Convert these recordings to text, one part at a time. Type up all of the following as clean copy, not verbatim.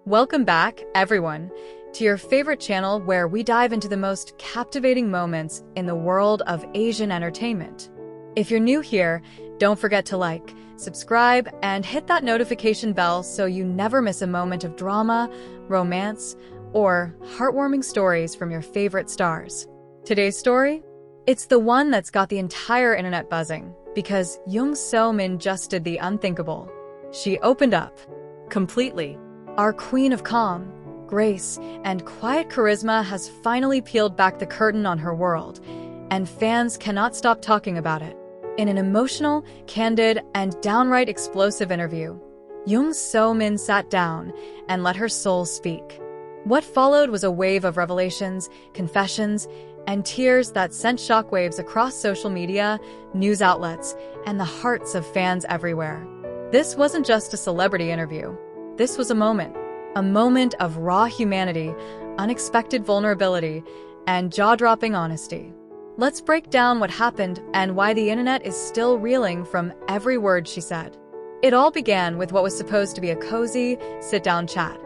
Welcome back, everyone, to your favorite channel where we dive into the most captivating moments in the world of Asian entertainment. If you're new here, don't forget to like, subscribe, and hit that notification bell so you never miss a moment of drama, romance, or heartwarming stories from your favorite stars. Today's story? It's the one that's got the entire internet buzzing, because Jung So Min just did the unthinkable. She opened up. Completely. Our queen of calm, grace, and quiet charisma has finally peeled back the curtain on her world, and fans cannot stop talking about it. In an emotional, candid, and downright explosive interview, Jung So Min sat down and let her soul speak. What followed was a wave of revelations, confessions, and tears that sent shockwaves across social media, news outlets, and the hearts of fans everywhere. This wasn't just a celebrity interview. This was a moment of raw humanity, unexpected vulnerability, and jaw-dropping honesty. Let's break down what happened and why the internet is still reeling from every word she said. It all began with what was supposed to be a cozy, sit-down chat.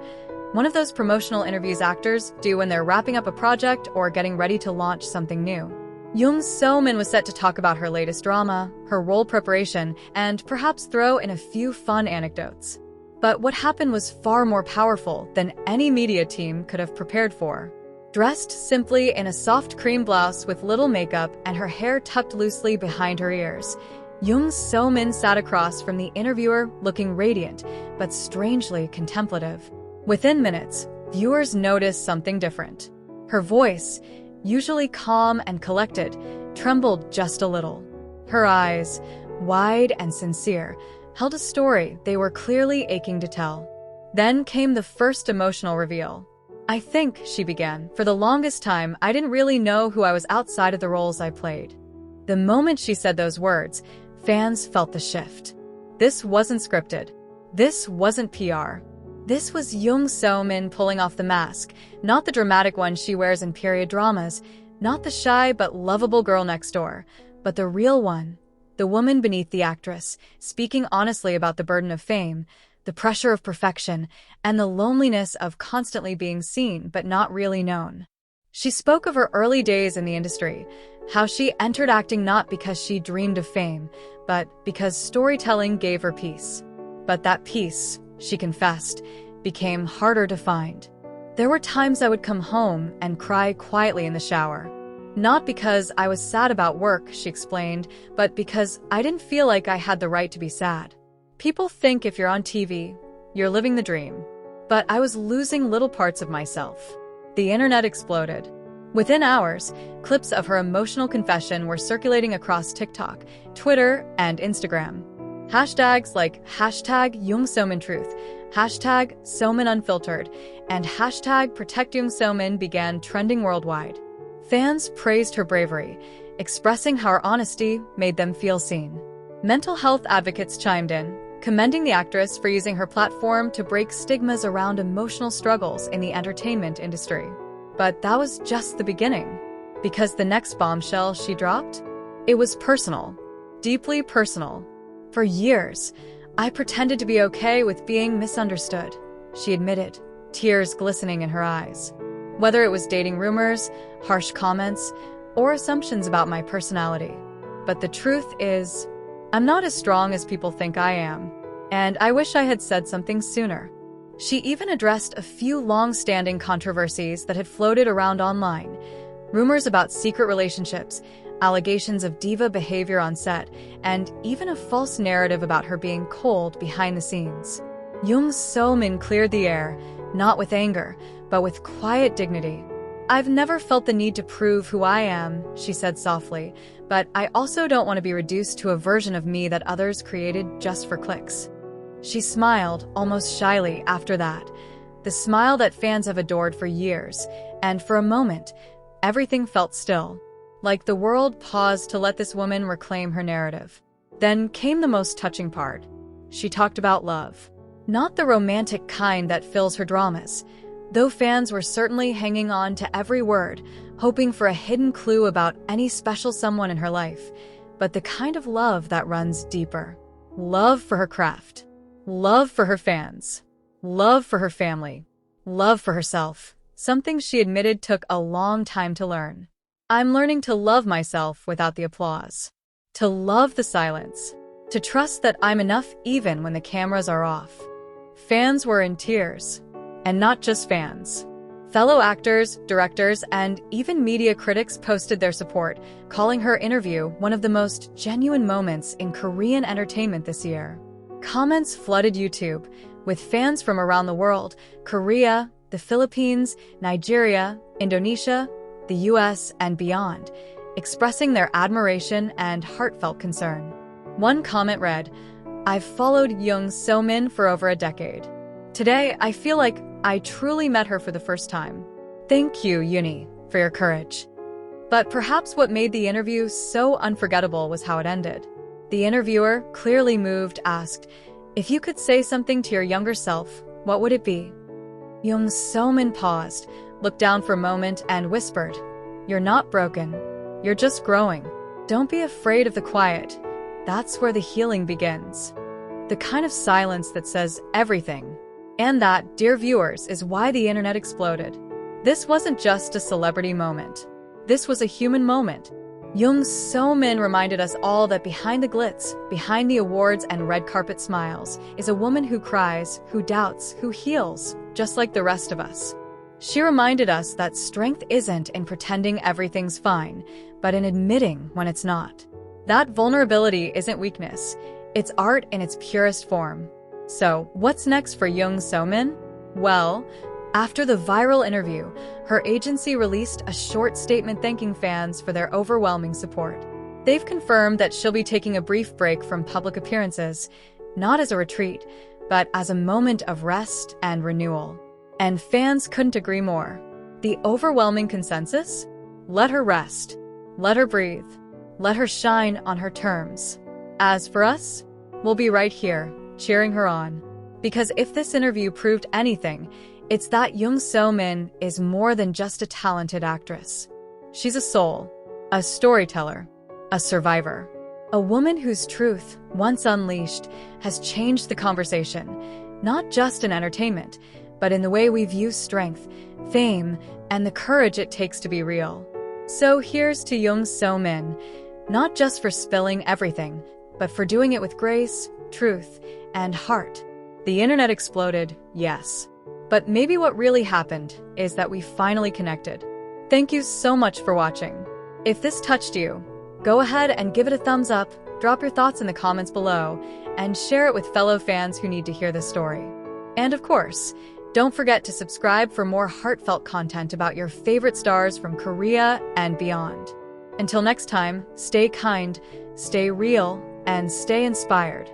One of those promotional interviews actors do when they're wrapping up a project or getting ready to launch something new. Jung So Min was set to talk about her latest drama, her role preparation, and perhaps throw in a few fun anecdotes. But what happened was far more powerful than any media team could have prepared for. Dressed simply in a soft cream blouse with little makeup and her hair tucked loosely behind her ears, Jung So Min sat across from the interviewer looking radiant, but strangely contemplative. Within minutes, viewers noticed something different. Her voice, usually calm and collected, trembled just a little. Her eyes, wide and sincere, held a story they were clearly aching to tell. Then came the first emotional reveal. "I think," she began, "for the longest time, I didn't really know who I was outside of the roles I played." The moment she said those words, fans felt the shift. This wasn't scripted. This wasn't PR. This was Jung So Min pulling off the mask, not the dramatic one she wears in period dramas, not the shy but lovable girl next door, but the real one. The woman beneath the actress, speaking honestly about the burden of fame, the pressure of perfection, and the loneliness of constantly being seen but not really known. She spoke of her early days in the industry, how she entered acting not because she dreamed of fame, but because storytelling gave her peace. But that peace, she confessed, became harder to find. There were times I would come home and cry quietly in the shower. Not because I was sad about work, she explained, but because I didn't feel like I had the right to be sad. People think if you're on TV, you're living the dream. But I was losing little parts of myself. The internet exploded. Within hours, clips of her emotional confession were circulating across TikTok, Twitter, and Instagram. Hashtags like #JungSoMinTruth, #SoMinUnfiltered, and #ProtectJungSoMin began trending worldwide. Fans praised her bravery, expressing how her honesty made them feel seen. Mental health advocates chimed in, commending the actress for using her platform to break stigmas around emotional struggles in the entertainment industry. But that was just the beginning, because the next bombshell she dropped? It was personal, deeply personal. "For years, I pretended to be okay with being misunderstood," she admitted, tears glistening in her eyes. "Whether it was dating rumors, harsh comments, or assumptions about my personality. But the truth is, I'm not as strong as people think I am, and I wish I had said something sooner." She even addressed a few long-standing controversies that had floated around online. Rumors about secret relationships, allegations of diva behavior on set, and even a false narrative about her being cold behind the scenes. Jung So Min cleared the air, not with anger, but with quiet dignity. "I've never felt the need to prove who I am," she said softly, "but I also don't want to be reduced to a version of me that others created just for clicks." She smiled, almost shyly, after that, the smile that fans have adored for years, and for a moment, everything felt still, like the world paused to let this woman reclaim her narrative. Then came the most touching part. She talked about love. Not the romantic kind that fills her dramas, though fans were certainly hanging on to every word, hoping for a hidden clue about any special someone in her life, but the kind of love that runs deeper. Love for her craft. Love for her fans. love for her family, love for herself, something she admitted took a long time to learn. I'm learning to love myself without the applause, to love the silence, to trust that I'm enough even when the cameras are off. Fans were in tears, and not just fans. Fellow actors, directors, and even media critics posted their support, calling her interview one of the most genuine moments in Korean entertainment this year. Comments flooded YouTube, with fans from around the world: Korea, the Philippines, Nigeria, Indonesia, the US, and beyond, expressing their admiration and heartfelt concern. One comment read, "I've followed Jung So Min for over a decade. Today, I feel like I truly met her for the first time. Thank you, Uni, for your courage." But perhaps what made the interview so unforgettable was how it ended. The interviewer, clearly moved, asked, "If you could say something to your younger self, what would it be?" Jung So Min paused, looked down for a moment, and whispered, "You're not broken. You're just growing. Don't be afraid of the quiet. That's where the healing begins." The kind of silence that says everything. And that, dear viewers, is why the internet exploded. This wasn't just a celebrity moment. This was a human moment. Jung So Min reminded us all that behind the glitz, behind the awards and red carpet smiles, is a woman who cries, who doubts, who heals, just like the rest of us. She reminded us that strength isn't in pretending everything's fine, but in admitting when it's not. That vulnerability isn't weakness. It's art in its purest form. So, what's next for Jung So Min? Well, after the viral interview, her agency released a short statement thanking fans for their overwhelming support. They've confirmed that she'll be taking a brief break from public appearances, not as a retreat, but as a moment of rest and renewal. And fans couldn't agree more. The overwhelming consensus? Let her rest. Let her breathe. Let her shine on her terms. As for us, we'll be right here, cheering her on. Because if this interview proved anything, it's that Jung So Min is more than just a talented actress. She's a soul, a storyteller, a survivor. A woman whose truth, once unleashed, has changed the conversation, not just in entertainment, but in the way we view strength, fame, and the courage it takes to be real. So here's to Jung So Min, not just for spilling everything, but for doing it with grace, truth, and heart. The internet exploded, yes. But maybe what really happened is that we finally connected. Thank you so much for watching. If this touched you, go ahead and give it a thumbs up, drop your thoughts in the comments below, and share it with fellow fans who need to hear this story. And of course, don't forget to subscribe for more heartfelt content about your favorite stars from Korea and beyond. Until next time, stay kind, stay real, and stay inspired.